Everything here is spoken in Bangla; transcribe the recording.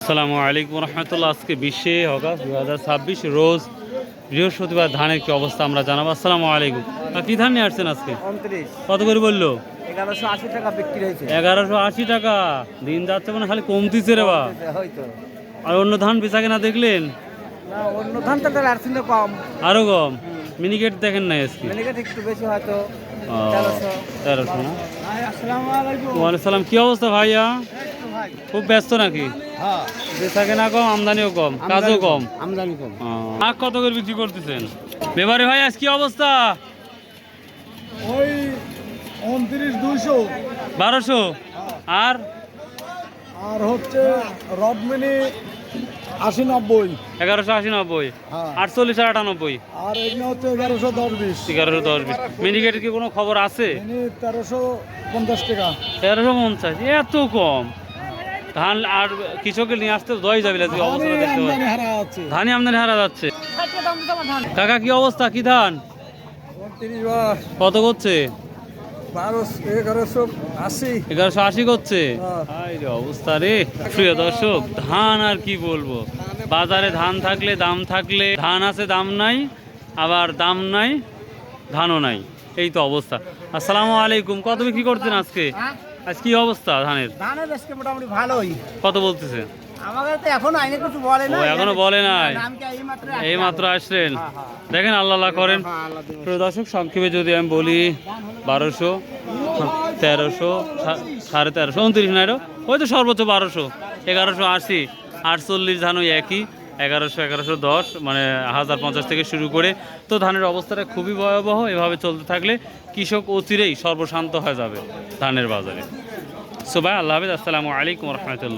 আসসালামু আলাইকুম রহমতুল্লাহ। আজকে 20শে অগাস্ট 2026 রোজ বৃহস্পতিবার। ধানের কি অবস্থা আমরা জানাবো। আসসালামু আলাইকুম। কি ধান নিয়ে আসছেন আজকে? 29 কত করে বললো? 1180 টাকা বিক্রি হয়েছে। 1180 টাকা। দিন যাচ্ছে মানে খালি কমতিছে রে বা। হয়তো আর অন্য ধান বেচা কেনা দেখলেন? না, অন্য ধান তো আরছিল কম, আরো কম। মিনিকেট দেখেন না আজকে? মিনিকেট একটু বেশি হয়তো। 1300 না? আসসালামু আলাইকুম। ওয়ালাইকুম সালাম। কি অবস্থা ভাইয়া? ভাই খুব ব্যস্ত নাকি? হ্যাঁ, বেচা কেনা কম, আমদানিও কম, কাজও কম। আমদানি কম। আখ কত করে বিক্রি করতেছেন? ব্যাপারে ভাই আজ কি অবস্থা? ওই 29 200। 1200। আর আর হচ্ছে রডমিনি 80 90। 1180 90। হ্যাঁ। 48 আর 98। আর এগুলো হচ্ছে 1110 20। 1110 20। মিনিকেটের কি কোনো খবর আছে? 1350 টাকা। 1350। এত কম ধান আর কৃষকের নিয়ে আসতে দই যাবে আজকে অবস্থা দেখতে পাচ্ছি। হারা আছে। ধানই আমদানি হারা যাচ্ছে। কাকা কি অবস্থা? কি ধান 29 কত করছে? 1180। 1180 করছে। হ্যাঁ। হায় রে অবস্থা রে। প্রিয় দর্শক, ধান আর কি বলবো, বাজারে ধান থাকলে দাম থাকলে ধান আছে দাম নাই, আবার দাম নাই ধানও নাই, এই তো অবস্থা। আসসালামু আলাইকুম। কত বিক্রি করছেন আজকে? আজ কি অবস্থা ধানের? ধানের আজকে মোটামুটি ভালোই। কত বলতেছে? আমাকে তো এখনো আইনে কিছু বলে ও না। এখনো বলে নাই। আমি কি এই মাত্র আসলেন। হ্যাঁ। দেখেন আল্লাহ আল্লাহ করেন। প্রিয় দর্শক, সংক্ষেপে যদি আমি বলি 1200, 1300, 1350, 29 না, ওই তো সর্বোচ্চ 1200, 1180, 48 ধান ওই একই 1100, 1110, মানে 1050 থেকে শুরু করে। তো ধানের অবস্থাটা খুবই ভয়াবহ। এভাবে চলতে থাকলে কৃষক অচিরেই সর্বশান্ত হয়ে যাবে ধানের বাজারে। সো ভাই, আল্লাহ হাফেজ। আসসালামু আলাইকুম রহমতুল্লাহ।